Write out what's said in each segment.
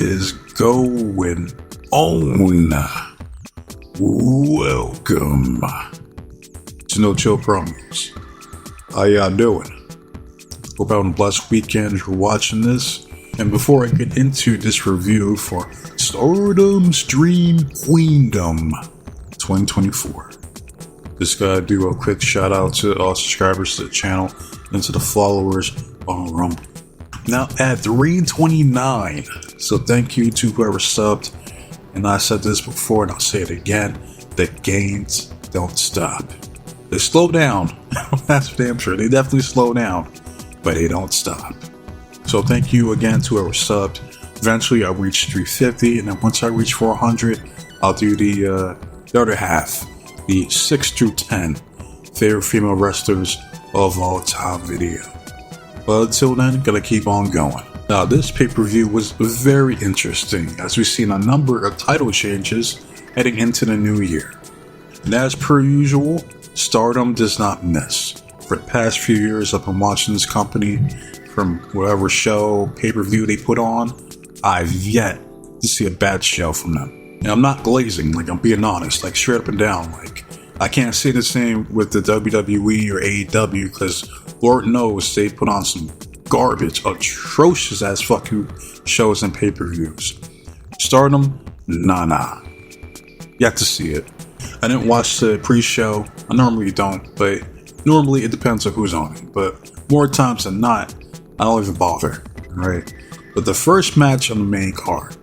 is going on? Welcome to No Chill Promos. How y'all doing? Hope having a blessed weekend if you're watching this. And before I get into this review for Stardom Dream Queendom 2024, just gotta do a quick shout out to all subscribers to the channel and to the followers on Rumble. Now at 329, so thank you to whoever subbed. And I said this before and I'll say it again, the gains don't stop. They slow down, that's for damn sure. They definitely slow down, but they don't stop. So thank you again to whoever subbed. Eventually I'll reach 350, and then once I reach 400, I'll do the other half, the 6 through 10 favorite female wrestlers of all time video. But until then, gotta keep on going. Now this pay-per-view was very interesting, as we've seen a number of title changes heading into the new year. And as per usual, Stardom does not miss. For the past few years I've been watching this company from whatever show, pay-per-view they put on. I've yet to see a bad show from them. And I'm not glazing, like I'm being honest, like straight up and down. Like I can't say the same with the WWE or AEW, because Lord knows they put on some garbage, atrocious ass fucking shows and pay-per-views. Stardom, nah. Yet to see it. I didn't watch the pre-show. I normally don't, but normally it depends on who's on it. But more times than not, I don't even bother, right? But the first match on the main card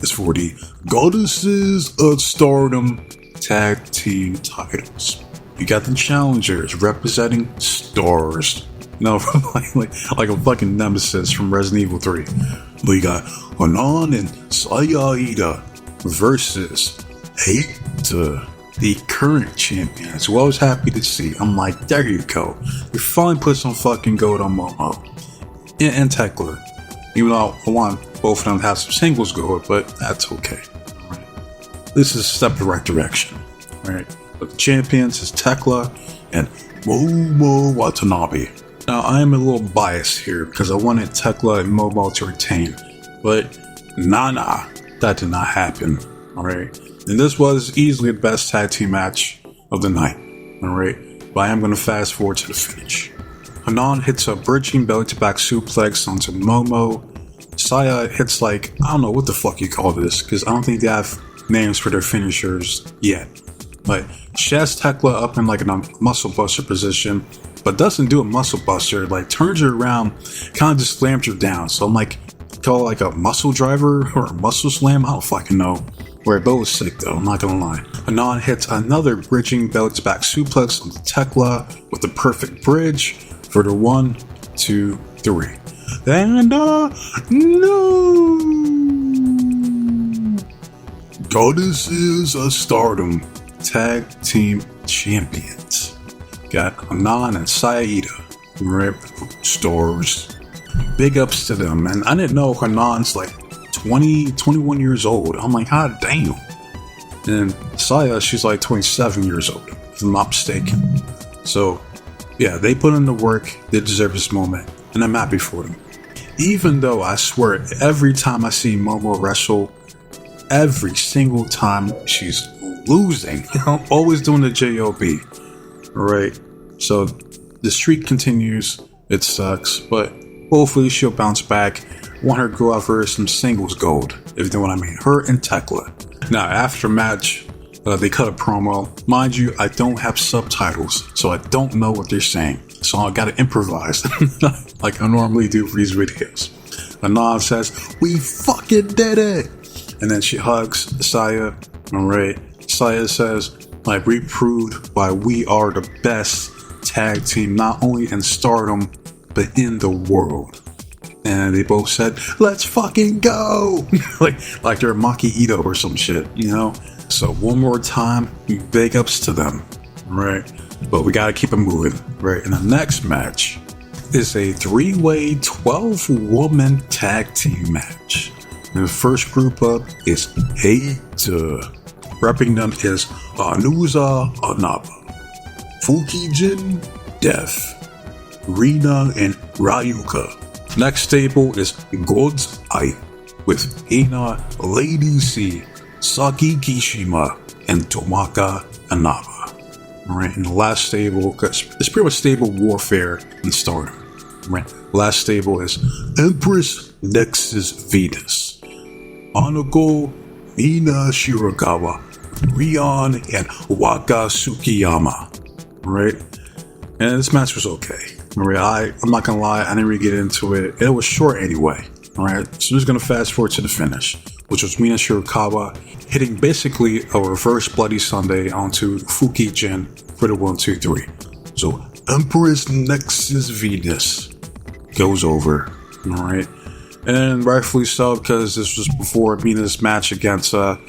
is for the Goddesses of Stardom Tag Team titles. You got the challengers representing stars. No, like a fucking nemesis from Resident Evil 3. We got Hanan and Sayada versus Hate, the current champions, who I was happy to see. I'm like, there you go. You finally put some fucking gold on Momo. And Tekla. Even though I want both of them to have some singles gold, but that's okay. Right. This is a step in the right direction. Right? But the champions is Tekla and Momo Watanabe. Now, I am a little biased here because I wanted Tekla and Momo to retain. But nah, that did not happen. Alright? And this was easily the best tag team match of the night. Alright? But I am going to fast forward to the finish. Hanan hits a bridging belly to back suplex onto Momo. Saya hits like, I don't know what the fuck you call this, because I don't think they have names for their finishers yet. But she has Tekla up in like a muscle buster position, but doesn't do a muscle buster, like turns her around, kind of just slams her down. So I'm like, call it like a muscle driver or a muscle slam, I don't fucking know. Where both was sick though, I'm not gonna lie. Hanan hits another bridging belly to back suplex onto Tekla with the perfect bridge for the 1, 2, 3. And no! Goddesses of Stardom Tag Team Champions. Got Hanan and Sayada, right? Stars. Big ups to them, man. I didn't know Hanan's like 21 years old. I'm like, god damn. And Saya, she's like 27 years old, if I'm not mistaken. So, yeah, they put in the work. They deserve this moment, and I'm happy for them. Even though I swear, every time I see Momo wrestle, every single time she's losing. I'm always doing the JOB. Alright, so the streak continues. It sucks, but hopefully she'll bounce back. I want her to go out for some singles gold, if you know what I mean. Her and Tekla. Now, after match, they cut a promo. Mind you, I don't have subtitles, so I don't know what they're saying. So I gotta improvise, like I normally do for these videos. Hanan says, "We fucking did it!" And then she hugs Saya. Alright. Saya says, like, we proved why we are the best tag team, not only in Stardom, but in the world. And they both said, let's fucking go! like they're Maki Ito or some shit, you know? So one more time, big ups to them, right? But we gotta keep it moving, right? And the next match is a 3-way 12-woman tag team match. And the first group up is Hate. Repping them is Anusa Anaba. Fukijin, Death, Rina, and Ryuka. Next stable is God's Eye with Hina, Lady C, Saki Kishima, and Tomaka Anaba. Alright, and the last stable, because it's pretty much stable warfare in Stardom. Right. Last stable is Empress Nexus Venus, Anoko, Mina Shirakawa, Rion, and Waka Tsukiyama. Right? And this match was okay. Right? I'm not gonna lie, I didn't really get into it. It was short anyway. Alright, so I'm just gonna fast forward to the finish, which was Mina Shirakawa hitting basically a reverse Bloody Sunday onto Fukijin for the 1-2-3. So Empress Nexus Venus goes over. Alright. And rightfully so, because this was before Mina's match against CEO,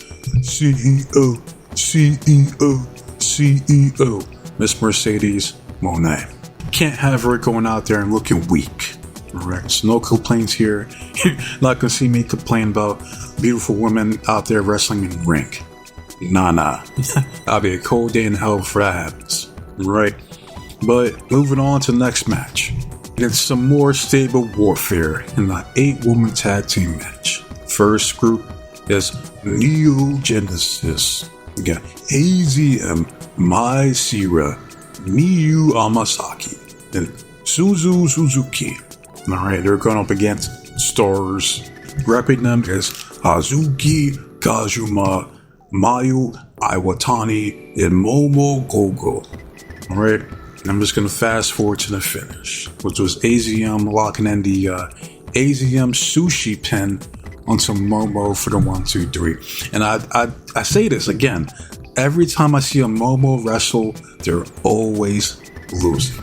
Miss Mercedes Moné. Can't have her going out there and looking weak. Alright, so no complaints here. You're not gonna see me complain about beautiful women out there wrestling in the ring. Nah. That'll be a cold day in hell if that happens. Right? But moving on to the next match. It's some more stable warfare in the 8-woman tag team match. First group is Neo Genesis. We got AZM, Mai Sira, Miyu Amasaki, and Suzu Suzuki. Alright, they're going up against stars. Repping them is Hazuki Kazuma, Mayu Iwatani, and Momo Gogo. Alright, I'm just going to fast forward to the finish, which was AZM locking in the AZM sushi pin onto Momo for the 1-2-3. And I say this again, every time I see a Momo wrestle, they're always losing.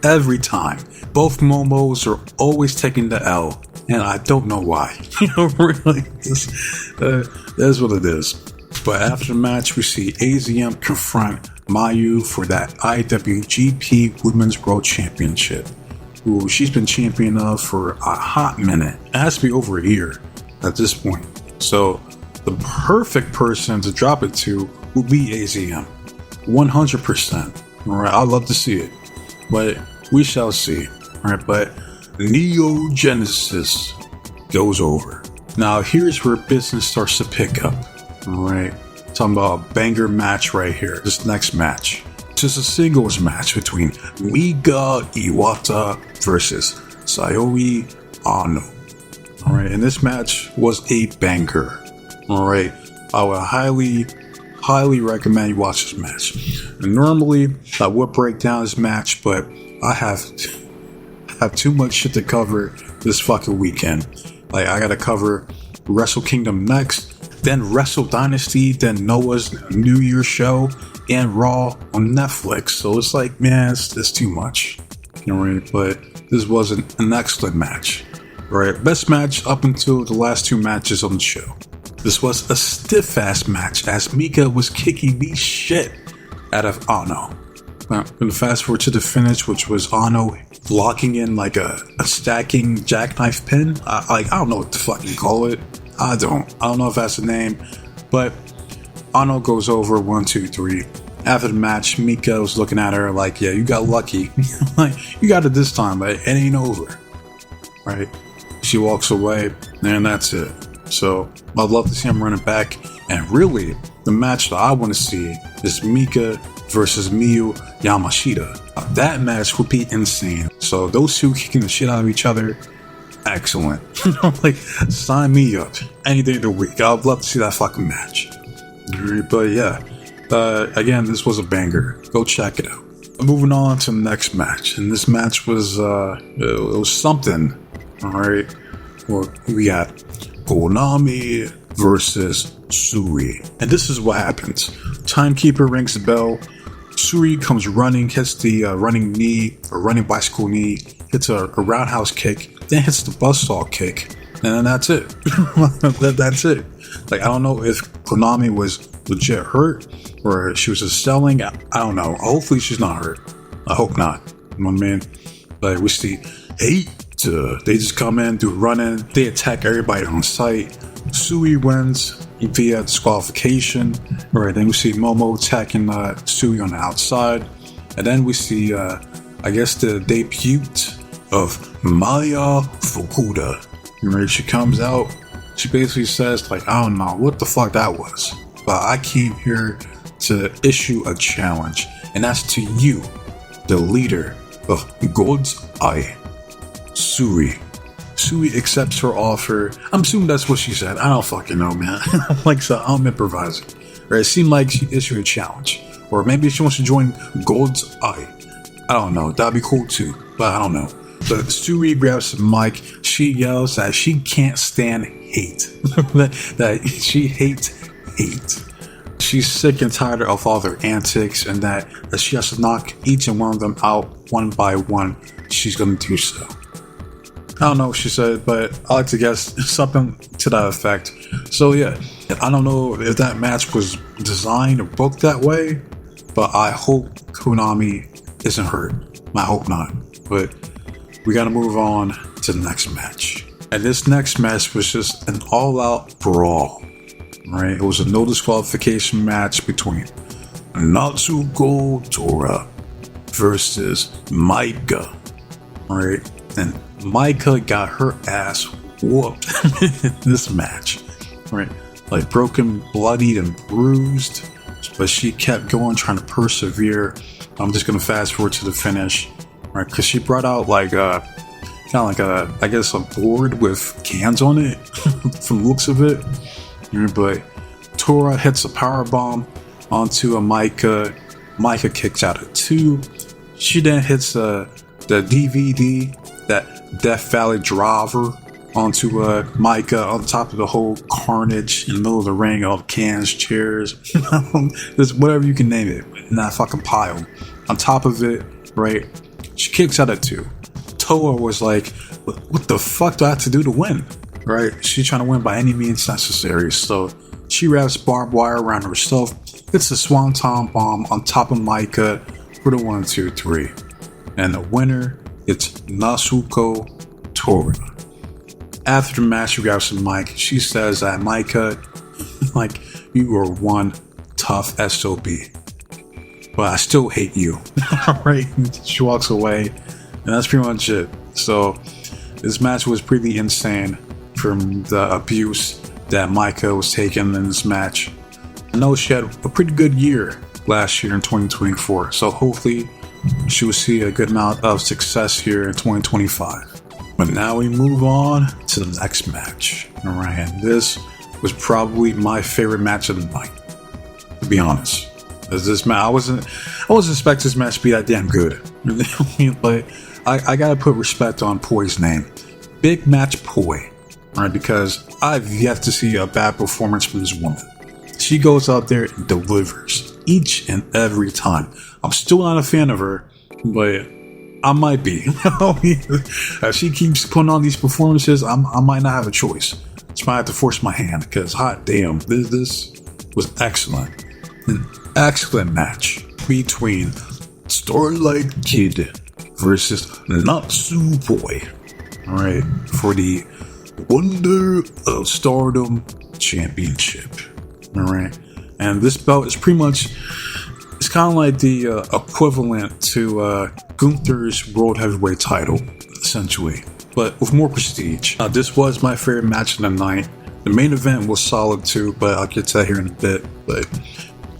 Every time. Both Momos are always taking the L, and I don't know why. Really, that's what it is. But after the match, we see AZM confront Mayu for that IWGP Women's World Championship, who she's been champion of for a hot minute. It has to be over a year at this point. So the perfect person to drop it to would be AZM. 100%. Alright, I'd love to see it. But we shall see. Alright, but Neo Genesis goes over. Now here's where business starts to pick up. Alright, talking about a banger match right here. This next match. This is a singles match between Miga Iwata versus Sayori Ano. Alright, and this match was a banger. Alright, I would highly recommend you watch this match. And normally I would break down this match, but I have too much shit to cover this fucking weekend. Like, I gotta cover Wrestle Kingdom next, then Wrestle Dynasty, then Noah's New Year's show, and Raw on Netflix. So it's like, man, it's too much. Alright, but this was an excellent match. Alright, best match up until the last two matches on the show. This was a stiff-ass match as Mika was kicking the shit out of Ano. Now, I'm gonna fast forward to the finish, which was Ano locking in like a stacking jackknife pin. I don't know what the fuck you call it. I don't know if that's the name, but Ano goes over 1-2-3. After the match, Mika was looking at her like, yeah, you got lucky. Like, you got it this time, but it ain't over. Right? She walks away, and that's it. So I'd love to see him running back. And really, the match that I want to see is Mika versus Miyu Yamashita. That match would be insane. So those two kicking the shit out of each other, excellent. Like, sign me up any day of the week. I'd love to see that fucking match. But yeah, again, this was a banger. Go check it out. Moving on to the next match, and this match was it was something. All right, well, we got Konami versus Suri, and this is what happens. Timekeeper rings the bell. Suri comes running, hits the running knee or running bicycle knee, hits a roundhouse kick, then hits the buzzsaw kick, and then that's it. That's it. Like, I don't know if Konami was legit hurt or she was just selling. I don't know. Hopefully she's not hurt. I hope not. My man. Like, we see 8. They just come in, do running. They attack everybody on site. Sui wins via disqualification. Right, then we see Momo attacking Sui on the outside. And then we see, I guess, the debut of Maya Fukuda. Right? She comes out, she basically says, like, I don't know what the fuck that was, but I came here to issue a challenge, and that's to you, the leader of God's Eye, Suri. Suri accepts her offer. I'm assuming that's what she said. I don't fucking know, man. Like, so I'm improvising. Right? It seemed like she issued a challenge. Or maybe she wants to join God's Eye. I don't know. That'd be cool too. But I don't know. But Suri grabs the mic. She yells that she can't stand hate. that she hates hate. She's sick and tired of all their antics, and that she has to knock each and one of them out one by one. She's going to do so. I don't know what she said, but I like to guess something to that effect. So yeah, I don't know if that match was designed or booked that way, but I hope Konami isn't hurt. I hope not. But we gotta move on to the next match. And this next match was just an all-out brawl. Right? It was a no disqualification match between Natsuko Tora versus Maika. Right? And Maika got her ass whooped in this match. Right? Like broken, bloodied, and bruised. But she kept going, trying to persevere. I'm just gonna fast forward to the finish. Right? Because she brought out like kind of like I guess a board with cans on it from the looks of it. But Tora hits a power bomb onto a Maika. Maika kicks out at 2. She then hits the DVD, that Death Valley driver, onto Maika on top of the whole carnage in the middle of the ring, all the cans, chairs, just whatever you can name it in that fucking pile. On top of it, right, she kicks out at 2. Toa was like, what the fuck do I have to do to win? Right? She's trying to win by any means necessary. So she wraps barbed wire around herself, hits a swanton bomb on top of Maika for the 1, 2, 3. And the winner, it's Natsuko Tora. After the match, she grabs the mic. She says that Maika, like, you are one tough SOB. But I still hate you. Right? She walks away. And that's pretty much it. So this match was pretty insane from the abuse that Maika was taking in this match. I know she had a pretty good year last year in 2024. So hopefully she will see a good amount of success here in 2025. But now we move on to the next match. Alright, and this was probably my favorite match of the night, to be honest. As this match, I wasn't expecting this match to be that damn good. But I gotta put respect on Poi's name. Big Match Poi. Alright, because I've yet to see a bad performance from this woman. She goes out there and delivers each and every time. I'm still not a fan of her, but I might be. If she keeps putting on these performances, I might not have a choice. So I have to force my hand, because hot damn, this was excellent. An excellent match between Starlight Kid versus Natsu Boy. Alright, for the Wonder of Stardom Championship. Alright, and this belt is pretty much, it's kind of like the equivalent to Gunther's World Heavyweight title, essentially, but with more prestige. This was my favorite match of the night. The main event was solid too, but I'll get to that here in a bit. But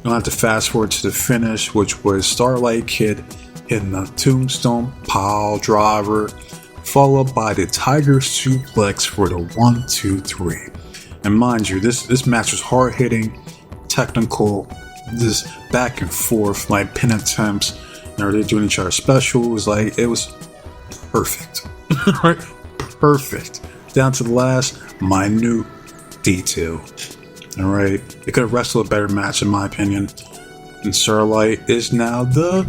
you'll have to fast forward to the finish, which was Starlight Kid hitting a tombstone pile driver, followed by the Tiger Suplex for the 1, 2, 3. And mind you, this match was hard hitting, technical, this back and forth, like pin attempts, and they're doing each other specials. Like, it was perfect. Right? Perfect. Down to the last minute detail. Alright, it could have wrestled a better match in my opinion. And Starlight is now the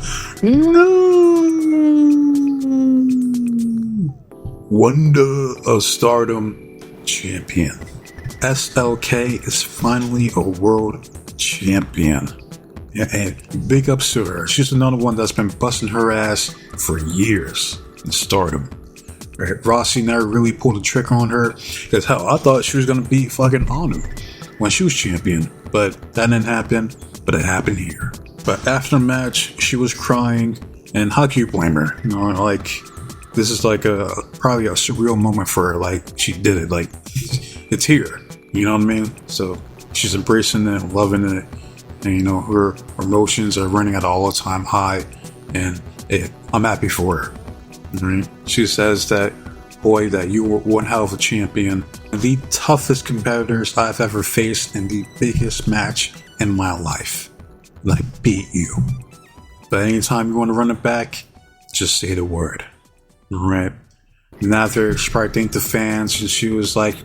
Wonder of Stardom champion. SLK is finally a world champion. Yeah, and big ups to her. She's another one that's been busting her ass for years in Stardom. Right? Rossi never really pulled a trick on her, because hell, I thought she was gonna beat fucking Anu when she was champion, but that didn't happen. But it happened here. But after the match, she was crying, and how can you blame her? You know, like, this is like probably a surreal moment for her. Like, she did it. Like, it's here. You know what I mean? So she's embracing it, loving it, and you know, her emotions are running at an all-time high, and I'm happy for her. Right? She says that, boy, that you were one hell of a champion, the toughest competitors I've ever faced in the biggest match in my life. And I beat you. But anytime you want to run it back, just say the word. Right? And after she probably thanked the fans, and she was like,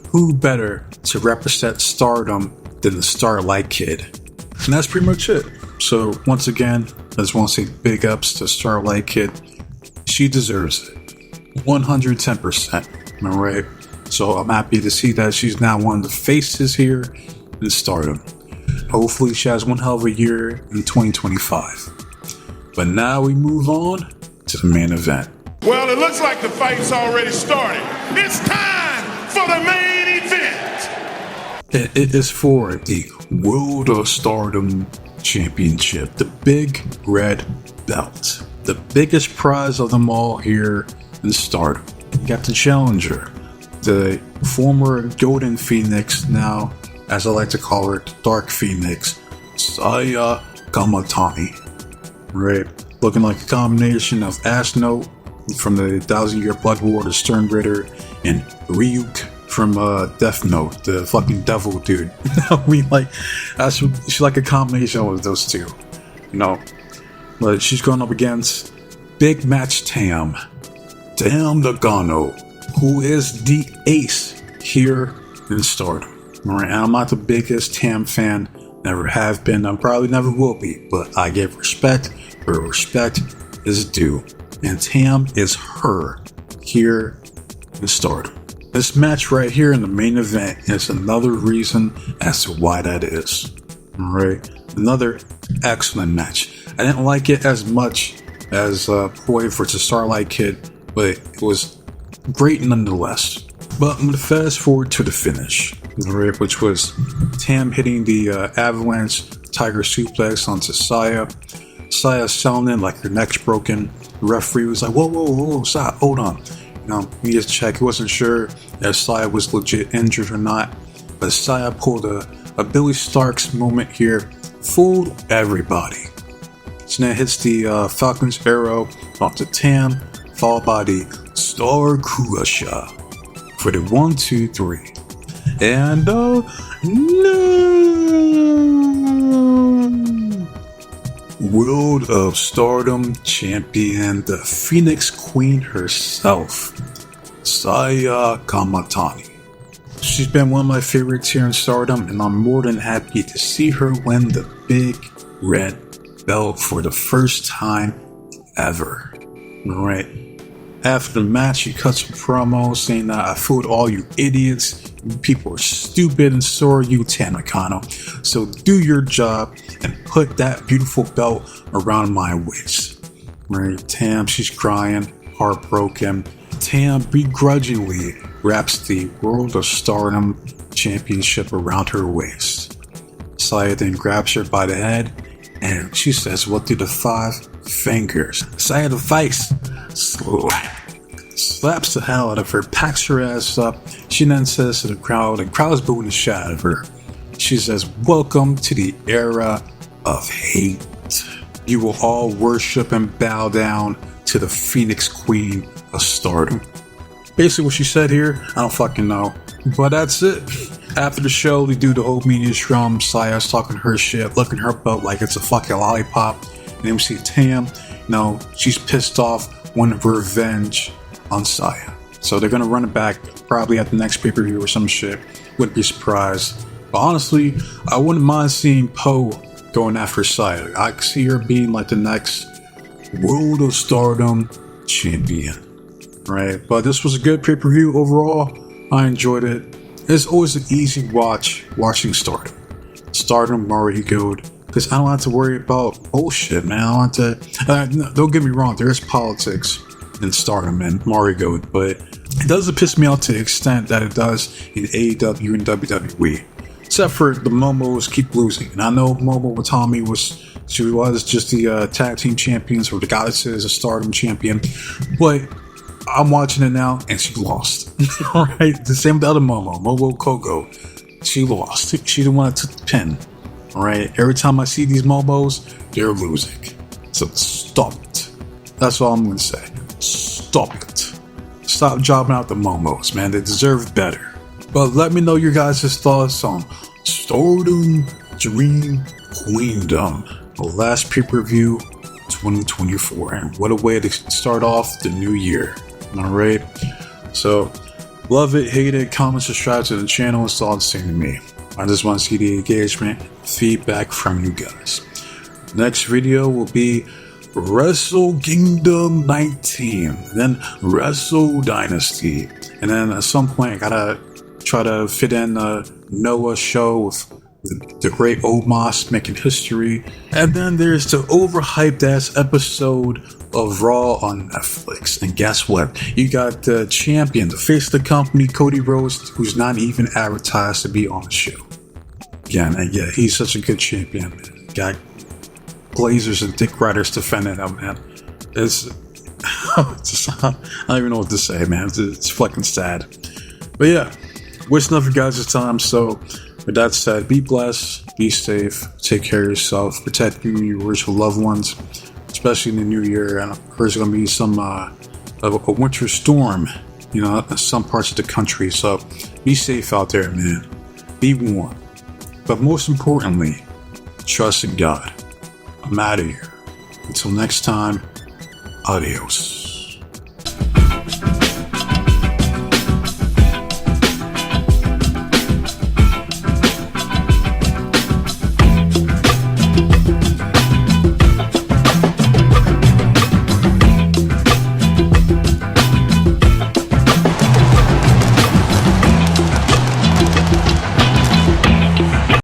who better to represent Stardom than the Starlight Kid? And that's pretty much it. So once again, I just want to say big ups to Starlight Kid. She deserves it. 110%. Alright? So I'm happy to see that she's now one of the faces here in Stardom. Hopefully she has one hell of a year in 2025. But now we move on to the main event. Well, it looks like the fight's already started. It's time for the main event. It is for the World of Stardom Championship, the big red belt. The biggest prize of them all here in Stardom. You got the challenger, the former Golden Phoenix, now, as I like to call her, Dark Phoenix, Saya Kamatani. Right? Looking like a combination of Asno from the 1,000-Year Blood War, the Stern Ritter, and Ryuk from Death Note, the fucking devil dude. She's like a combination of those two. You know? But she's going up against Big Match Tam Nagano, who is the ace here in Stardom. Alright, I'm not the biggest Tam fan, never have been, I probably never will be, but I give respect where respect is due. And Tam is her here in Stardom. This match right here in the main event is another reason as to why that is. Alright, another excellent match. I didn't like it as much as Boy vs. Starlight Kid, but it was great nonetheless. But I'm going to fast forward to the finish, right, which was Tam hitting the avalanche tiger suplex onto Saya. Saya selling it like her neck's broken. The referee was like, whoa, stop, hold on. You know, he just checked. He wasn't sure if Saya was legit injured or not. But Saya pulled a Billy Starks moment here, fooled everybody. So then hits the Falcon's Arrow onto Tam, followed by the Star Crusher for the 1, 2, 3. And no! World of Stardom champion, the Phoenix Queen herself, Saya Kamatani. She's been one of my favorites here in Stardom, and I'm more than happy to see her win the big red belt for the first time ever. Alright. After the match, she cuts a promo saying that I fooled all you idiots. You people are stupid and so are you, Tam Nakano. So do your job and put that beautiful belt around my waist. Right? Tam, she's crying, heartbroken. Tam begrudgingly wraps the World of Stardom Championship around her waist. Saya then grabs her by the head and she says, what do the 5 fingers? Saya the Vice. Slow. Slaps the hell out of her, packs her ass up. She then says to the crowd is booing the shit out of her. She says, welcome to the era of hate. You will all worship and bow down to the Phoenix Queen of Stardom. Basically what she said here, I don't fucking know. But that's it. After the show, they do the whole media scrum. Saya's talking her shit, looking her butt like it's a fucking lollipop. And then we see Tam, she's pissed off, wanting revenge on Saya. So they're gonna run it back probably at the next pay-per-view or some shit. Wouldn't be surprised. But honestly, I wouldn't mind seeing Poe going after Saya. I could see her being like the next World of Stardom champion. Right? But this was a good pay-per-view overall. I enjoyed it. It's always an easy watching Stardom. Stardom, Mario Gold. Because I don't have to worry about bullshit, man. I don't have to... don't get me wrong, there is politics in Stardom and Mario Gold, but it doesn't piss me off to the extent that it does in AEW and WWE. except for the Momos keep losing. And I know Momo Watami was just the tag team champions, or the Goddesses, a Stardom champion, but I'm watching it now and she lost. All right, the same with the other Momo Kogo. She lost. She the one that took the pin. All right, every time I see these Momos, they're losing. So stop it. That's all I'm gonna say. Stop it. Stop jobbing out the Momos, man. They deserve better. But let me know your guys' thoughts on Stardom Dream Queendom, the last pay-per-view 2024, and what a way to start off the new year. Alright, so love it, hate it, comment, subscribe to the channel. It's all the same to me. I just want to see the engagement, feedback from you guys. Next video will be Wrestle Kingdom 19, then Wrestle Dynasty, and then at some point I gotta try to fit in a Noah show with the great Omos making history. And then there's the overhyped ass episode of Raw on Netflix. And guess what? You got the champion, the face of the company, Cody Rhodes, who's not even advertised to be on the show. Again, and yeah, he's such a good champion, man. Got Glazers and Dick Riders defending him, man. It's I don't even know what to say, man. It's fucking sad. But yeah, wasting up your guys' time. So with that said, be blessed, be safe, take care of yourself, protect your virtual loved ones, especially in the new year. And of course, there's going to be some a winter storm, you know, in some parts of the country. So be safe out there, man. Be warm. But most importantly, trust in God. I'm out of here. Until next time, adios.